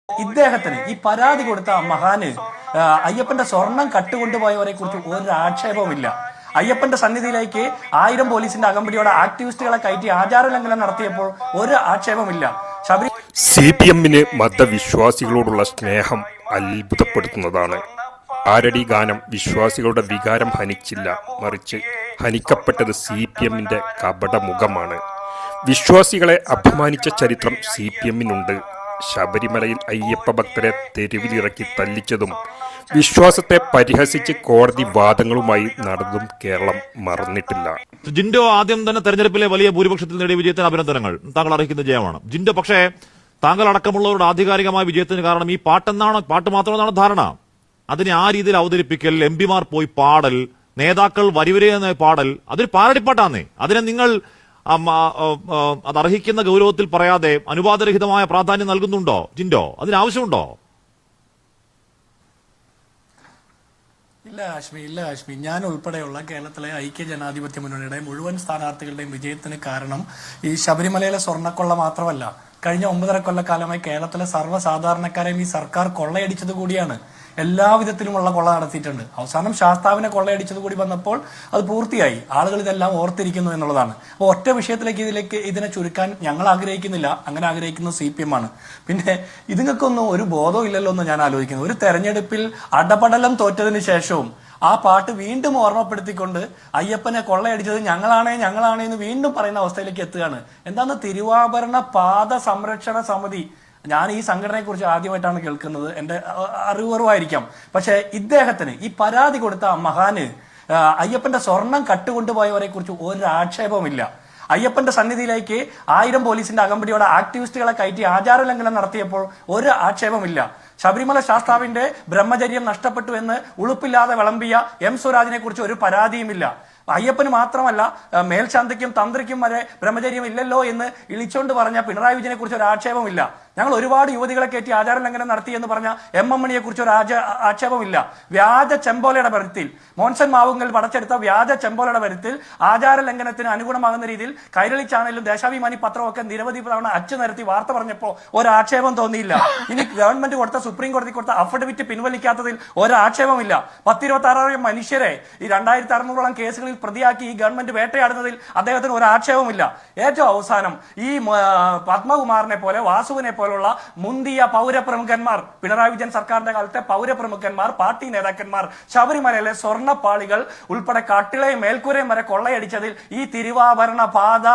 ഇദ്ദേഹത്തിന് ഈ പരാതി കൊടുത്ത മഹാന് അയ്യപ്പന്റെ സ്വർണം കട്ടുകൊണ്ടുപോയവരെ കുറിച്ച് ഒരു ആക്ഷേപവുമില്ല. അയ്യപ്പന്റെ സന്നിധിയിലേക്ക് 1000 പോലീസിന്റെ അകമ്പടിയോടെ ആക്ടിവിസ്റ്റുകളെ കയറ്റി ആചാരലംഘനം നടത്തിയപ്പോൾ ഒരു ആക്ഷേപമില്ല. CPM-ന് മതവിശ്വാസികളോടുള്ള സ്നേഹം അത്ഭുതപ്പെടുത്തുന്നതാണ്. ആരടി ഗാനം വിശ്വാസികളുടെ വികാരം ഹനിച്ചില്ല, മറിച്ച് ഹനിക്കപ്പെട്ടത് CPM-ന്റെ കപടമുഖമാണ്. വിശ്വാസികളെ അപമാനിച്ച ചരിത്രം CPM-നുണ്ട്. ശബരിമലയിൽ അയ്യപ്പ ഭക്തരെ തെരുവിലിറക്കി തല്ലിച്ചതും വിശ്വാസത്തെ പരിഹസിച്ച് കോടതി വാദങ്ങളുമായി നടന്നതും കേരളം മറന്നിട്ടില്ല. ജിൻഡോ ആദ്യം തന്നെ തെരഞ്ഞെടുപ്പിലെ വലിയ ഭൂരിപക്ഷത്തിൽ നേടിയ വിജയത്തിന് അഭിനന്ദനങ്ങൾ. താങ്കൾ അർഹിക്കുന്ന ജയമാണ് ജിൻഡോ. പക്ഷേ താങ്കൾ അടക്കമുള്ളവരുടെ ആധികാരികമായ വിജയത്തിന് കാരണം ഈ പാട്ട് മാത്രമെന്നാണ് ധാരണ. അതിനെ ആ രീതിയിൽ അവതരിപ്പിക്കൽ, MP-മാർ പോയി പാടൽ, നേതാക്കൾ വരിവരെയെന്ന പാടൽ, അതൊരു പാരടിപ്പാട്ടാന്നേ. അതിനെ നിങ്ങൾ അത് അർഹിക്കുന്ന ഗൗരവത്തിൽ പറയാതെ അനുവാദരഹിതമായ പ്രാധാന്യം നൽകുന്നുണ്ടോ ജിൻഡോ? അതിനാവശ്യമുണ്ടോ? ഇല്ല ഹാഷ്മി, ഞാൻ ഉൾപ്പെടെയുള്ള കേരളത്തിലെ ഐക്യ ജനാധിപത്യ മുന്നണിയുടെ മുഴുവൻ സ്ഥാനാർത്ഥികളുടെയും വിജയത്തിന് കാരണം ഈ ശബരിമലയിലെ സ്വർണ്ണക്കൊള്ള മാത്രമല്ല, കഴിഞ്ഞ 9.5 കൊല്ലക്കാലമായി കേരളത്തിലെ സർവ്വസാധാരണക്കാരെയും ഈ സർക്കാർ കൊള്ളയടിച്ചത് കൂടിയാണ്. എല്ലാവിധത്തിലുമുള്ള കൊള്ള നടത്തിയിട്ടുണ്ട്. അവസാനം ശാസ്താവിനെ കൊള്ളയടിച്ചത് കൂടി വന്നപ്പോൾ അത് പൂർത്തിയായി. ആളുകൾ ഇതെല്ലാം ഓർത്തിരിക്കുന്നു എന്നുള്ളതാണ്. അപ്പോൾ ഒറ്റ വിഷയത്തിലേക്ക് ഇതിനെ ചുരുക്കാൻ ഞങ്ങൾ ആഗ്രഹിക്കുന്നില്ല. അങ്ങനെ ആഗ്രഹിക്കുന്നത് CPM ആണ്. പിന്നെ ഇതിങ്ങൾക്കൊന്നും ഒരു ബോധവും ഇല്ലല്ലോ എന്ന് ഞാൻ ആലോചിക്കുന്നു. ഒരു തെരഞ്ഞെടുപ്പിൽ അടപടലം തോറ്റതിന് ശേഷവും ആ പാട്ട് വീണ്ടും ഓർമ്മപ്പെടുത്തിക്കൊണ്ട് അയ്യപ്പനെ കൊള്ളയടിച്ചത് ഞങ്ങളാണേ എന്ന് വീണ്ടും പറയുന്ന അവസ്ഥയിലേക്ക് എത്തുകയാണ്. എന്താണ് തിരുവാഭരണ പാത സംരക്ഷണ സമിതി? ഞാൻ ഈ സംഘടനയെ കുറിച്ച് ആദ്യമായിട്ടാണ് കേൾക്കുന്നത്, എന്റെ അറിവുറവായിരിക്കാം. പക്ഷെ ഇദ്ദേഹത്തിന് ഈ പരാതി കൊടുത്ത മഹാന് അയ്യപ്പന്റെ സ്വർണം കട്ടുകൊണ്ടുപോയവരെ കുറിച്ച് ഒരു ആക്ഷേപവുമില്ല. അയ്യപ്പന്റെ സന്നിധിയിലേക്ക് 1000 പോലീസിന്റെ അകമ്പടിയോടെ ആക്ടിവിസ്റ്റുകളെ കയറ്റി ആചാരലംഘനം നടത്തിയപ്പോൾ ഒരു ആക്ഷേപമില്ല. ശബരിമല ശാസ്താവിന്റെ ബ്രഹ്മചര്യം നഷ്ടപ്പെട്ടു എന്ന് ഉളുപ്പില്ലാതെ വിളമ്പിയ M സ്വരാജിനെ കുറിച്ച് ഒരു പരാതിയുമില്ല. അയ്യപ്പന് മാത്രമല്ല, മേൽശാന്തിക്കും തന്ത്രിക്കും വരെ ബ്രഹ്മചര്യം ഇല്ലല്ലോ എന്ന് ഇളിച്ചോണ്ട് പറഞ്ഞ പിണറായി വിജയനെ കുറിച്ച് ഒരു ആക്ഷേപമില്ല. ഞങ്ങൾ ഒരുപാട് യുവതികളെ കയറ്റി ആചാരലംഘനം നടത്തി എന്ന് പറഞ്ഞ M മണിയെ കുറിച്ച് ഒരു ആക്ഷേപമില്ല. വ്യാജ ചെമ്പോലയുടെ വരുത്തിൽ, മോൻസൺ മാവുങ്കൽ പടച്ചെടുത്ത വ്യാജ ചെമ്പോലയുടെ വരുത്തിൽ ആചാരലംഘനത്തിന് അനുഗുണമാകുന്ന രീതിയിൽ കൈരളി ചാനലും ദേശാഭിമാനി പത്രവും ഒക്കെ നിരവധി തവണ അച്ചു നിരത്തി വാർത്ത പറഞ്ഞപ്പോൾ ഒരാക്ഷേപം തോന്നിയില്ല. ഇനി ഗവൺമെന്റ് കൊടുത്ത സുപ്രീം കോടതി കൊടുത്ത അഫിഡവിറ്റ് പിൻവലിക്കാത്തതിൽ ഒരാക്ഷേപമില്ല. 10-26 മനുഷ്യരെ ഈ 2600ഓളം കേസുകളിൽ പ്രതിയാക്കി ഈ ഗവൺമെന്റ് വേട്ടയാടുന്നതിൽ അദ്ദേഹത്തിന് ഒരു ആക്ഷേപമില്ല. ഏറ്റവും അവസാനം ഈ പത്മകുമാറിനെ പോലെ, വാസുവിനെ പോലുള്ള മുന്തിയ പൗരപ്രമുഖന്മാർ, പിണറായി വിജയൻ സർക്കാരിന്റെ കാലത്തെ പൗരപ്രമുഖന്മാർ, പാർട്ടി നേതാക്കന്മാർ ശബരിമലയിലെ സ്വർണ്ണപ്പാളികൾ ഉൾപ്പെടെ കട്ടിളയും മേൽക്കൂരയും വരെ കൊള്ളയടിച്ചതിൽ ഈ തിരുവാഭരണ പാത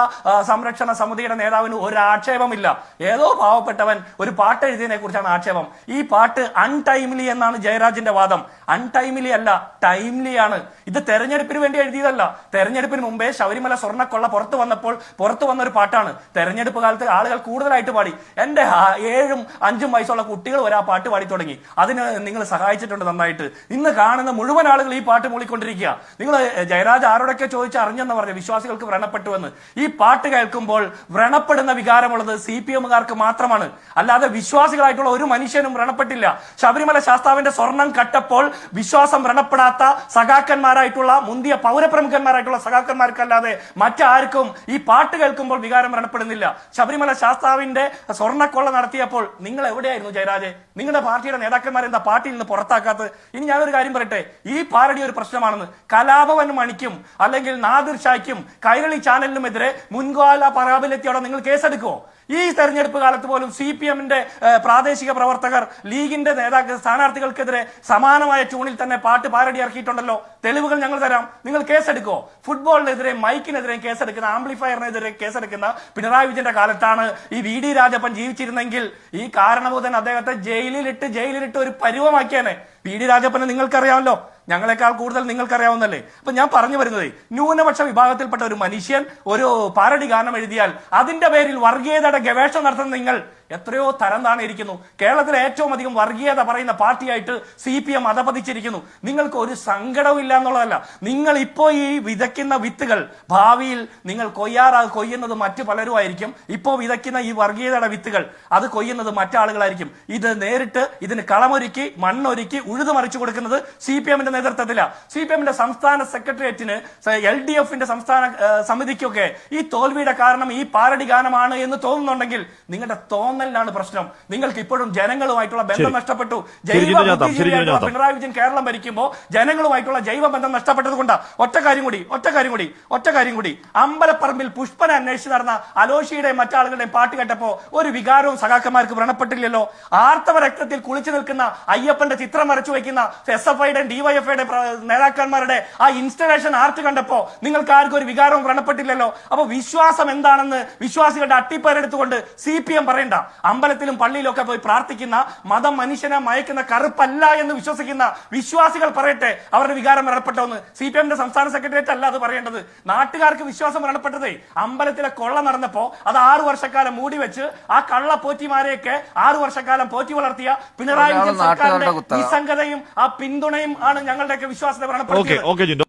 സംരക്ഷണ സമിതിയുടെ നേതാവിന് ഒരു ആക്ഷേപമില്ല. ഏതോ പാവപ്പെട്ടവൻ ഒരു പാട്ട് എഴുതിയതിനെ കുറിച്ചാണ് ആക്ഷേപം. ഈ പാട്ട് അൺടൈംലി എന്നാണ് ജയരാജിന്റെ വാദം. അൺടൈംലി അല്ല, ടൈംലി ആണ്. ഇത് തെരഞ്ഞെടുപ്പിന് വേണ്ടി എഴുതിയതല്ല. തെരഞ്ഞെടുപ്പിന് മുമ്പേ ശബരിമല സ്വർണ്ണക്കൊള്ള പുറത്തു വന്ന ഒരു പാട്ടാണ്. തെരഞ്ഞെടുപ്പ് കാലത്ത് ആളുകൾ കൂടുതലായിട്ട് പാടി. എന്റെ 7ഉം 5ഉം വയസ്സുള്ള കുട്ടികൾ ആ പാട്ട് പാടി തുടങ്ങി. അതിന് നിങ്ങൾ സഹായിച്ചിട്ടുണ്ട് നന്നായിട്ട്. ഇന്ന് കാണുന്ന മുഴുവൻ ആളുകൾ ഈ പാട്ട് മൂളിക്കൊണ്ടിരിക്കുക. നിങ്ങൾ ജയരാജ് ആരോടൊക്കെ ചോദിച്ച് അറിഞ്ഞെന്ന് പറഞ്ഞ വിശ്വാസികൾക്ക് വ്രണപ്പെട്ടുവെന്ന്. ഈ പാട്ട് കേൾക്കുമ്പോൾ വ്രണപ്പെടുന്ന വികാരമുള്ളത് CPM-കാർക്ക് മാത്രമാണ്, അല്ലാതെ വിശ്വാസികളായിട്ടുള്ള ഒരു മനുഷ്യനും വ്രണപ്പെട്ടില്ല. ശബരിമല ശാസ്താവിന്റെ സ്വർണം കട്ടപ്പോൾ വിശ്വാസം വ്രണപ്പെടാത്ത സഖാക്കന്മാരായിട്ടുള്ള മുന്തിയ പൗരപ്രമുഖന്മാരായിട്ടുള്ള സഖാക്കന്മാർക്കല്ലാതെ മറ്റാർക്കും ഈ പാട്ട് കേൾക്കുമ്പോൾ വികാരം വ്രണപ്പെടുന്നില്ല. ശബരിമല ശാസ്താവിന്റെ സ്വർണ്ണക്കൊള്ള നടത്തിയപ്പോൾ നിങ്ങൾ എവിടെയായിരുന്നു ജയരാജെ? നിങ്ങളുടെ പാർട്ടിയുടെ നേതാക്കന്മാർ എന്താ പാർട്ടിയിൽ നിന്ന് പുറത്താക്കാത്തത്? ഇനി ഞാനൊരു കാര്യം പറയട്ടെ, ഈ പാരടി ഒരു പ്രശ്നമാണെന്ന്. കലാഭവൻ മണിക്കും അല്ലെങ്കിൽ നാദിർ ഷായ്ക്കും കൈരളി ചാനലിനുമെതിരെ മുൻകാല പ്രാബല്യത്തോടെ നിങ്ങൾ കേസെടുക്കുമോ? ഈ തെരഞ്ഞെടുപ്പ് കാലത്ത് പോലും CPM-ന്റെ പ്രാദേശിക പ്രവർത്തകർ ലീഗിന്റെ സ്ഥാനാർത്ഥികൾക്കെതിരെ സമാനമായ ട്യൂണിൽ തന്നെ പാട്ട് പാരടി ഇറക്കിയിട്ടുണ്ടല്ലോ. തെളിവുകൾ ഞങ്ങൾ തരാം, നിങ്ങൾ കേസെടുക്കോ? ഫുട്ബോളിനെതിരെ, മൈക്കിനെതിരെ കേസെടുക്കുന്ന, ആംപ്ലിഫയറിനെതിരെ കേസെടുക്കുന്ന പിണറായി വിജയന്റെ കാലത്താണ് ഈ VD രാജപ്പൻ ജീവിച്ചിരുന്നെങ്കിൽ ഈ കാരണഭൂതൻ അദ്ദേഹത്തെ ജയിലിലിട്ട് ഒരു പരുവമാക്കിയാനെ. VD രാജപ്പനെ നിങ്ങൾക്കറിയാമല്ലോ, ഞങ്ങളെക്കാൾ കൂടുതൽ നിങ്ങൾക്കറിയാവുന്നല്ലേ. അപ്പൊ ഞാൻ പറഞ്ഞു വരുന്നത്, ന്യൂനപക്ഷ വിഭാഗത്തിൽപ്പെട്ട ഒരു മനുഷ്യൻ ഒരു പാരടി ഗാനം എഴുതിയാൽ അതിന്റെ പേരിൽ വർഗീയതയുടെ ഗവേഷണം നടത്തുന്ന നിങ്ങൾ എത്രയോ തരം താണിരിക്കുന്നു. കേരളത്തിലെ ഏറ്റവും അധികം വർഗീയത പറയുന്ന പാർട്ടിയായിട്ട് CPM അധപതിച്ചിരിക്കുന്നു. നിങ്ങൾക്ക് ഒരു സങ്കടവും ഇല്ല എന്നുള്ളതല്ല, നിങ്ങൾ ഇപ്പോൾ ഈ വിതയ്ക്കുന്ന വിത്തുകൾ ഭാവിയിൽ നിങ്ങൾ കൊയ്യുന്നത് മറ്റു പലരുമായിരിക്കും. ഇപ്പോൾ വിതയ്ക്കുന്ന ഈ വർഗീയതയുടെ വിത്തുകൾ അത് കൊയ്യുന്നത് മറ്റാളുകളായിരിക്കും. ഇത് നേരിട്ട് ഇതിന് കളമൊരുക്കി മണ്ണൊരുക്കി ഉഴുതുമറിച്ചു കൊടുക്കുന്നത് CPM-ന്റെ നേതൃത്വത്തിലാണ്. CPM-ന്റെ സംസ്ഥാന സെക്രട്ടേറിയറ്റിന്, LDF-ന്റെ സംസ്ഥാന സമിതിക്കൊക്കെ ഈ തോൽവിയുടെ കാരണം ഈ പാരടി ഗാനമാണ് എന്ന് തോന്നുന്നുണ്ടെങ്കിൽ നിങ്ങളുടെ തോന്നലിനാണ് പ്രശ്നം. നിങ്ങൾക്ക് ഇപ്പോഴും ജനങ്ങളുമായിട്ടുള്ള ബന്ധം ശരി. നഷ്ടപ്പെട്ടു. ശരി, ജിജു ജാഥ, പിണറായി വിജയൻ കേരളം ഭരിക്കുമ്പോൾ ജനങ്ങളുമായിട്ടുള്ള ജൈവ ബന്ധം നഷ്ടപ്പെട്ടത് കൊണ്ട് ഒറ്റ കാര്യം കൂടി അമ്പലപ്പറമ്പിൽ പുഷ്പന അന്വേഷിച്ച് നടന്ന അലോഷിയുടെയും മറ്റാളുകളുടെയും പാട്ട് കേട്ടപ്പോ ഒരു വികാരവും സഖാക്കന്മാർക്ക് വ്രണപ്പെട്ടില്ലല്ലോ. ആർത്തവ രക്തത്തിൽ കുളിച്ചു നിൽക്കുന്ന അയ്യപ്പന്റെ ചിത്രം വരച്ചു വയ്ക്കുന്ന SFIയുടെയും DYFIയുടെ നേതാക്കന്മാരുടെ ആ ഇൻസ്റ്റലേഷൻ ആർട്ട് കണ്ടപ്പോ നിങ്ങൾക്ക് ആർക്കും ഒരു വികാരവും വ്രണപ്പെട്ടില്ലല്ലോ. അപ്പൊ വിശ്വാസം എന്താണെന്ന് വിശ്വാസികളുടെ അട്ടിപ്പേരെടുത്തുകൊണ്ട് CPM പറയണ്ട. അമ്പലത്തിലും പള്ളിയിലും ഒക്കെ പോയി പ്രാർത്ഥിക്കുന്ന മതം മനുഷ്യനെ മയക്കുന്ന കറുപ്പല്ല എന്ന് വിശ്വസിക്കുന്ന വിശ്വാസികൾ പറയട്ടെ അവരുടെ വികാരം വ്രണപ്പെട്ടോന്ന്. CPMന്റെ സംസ്ഥാന സെക്രട്ടേറിയറ്റ് അല്ല അത് പറയേണ്ടത്. നാട്ടുകാർക്ക് വിശ്വാസം വ്രണപ്പെട്ടതേ അമ്പലത്തിലെ കൊള്ള നടന്നപ്പോ അത് 6 വർഷക്കാലം മൂടി വെച്ച് ആ കള്ള പോറ്റിമാരെയൊക്കെ 6 വർഷക്കാലം പോറ്റി വളർത്തിയ പിണറായി വിജയൻ സർക്കാരിന്റെ നിസ്സംഗതയും ആ പിന്തുണയും ആണ് ഞങ്ങളുടെയൊക്കെ വിശ്വാസത്തെ വ്രണപ്പെടുത്തിയത്.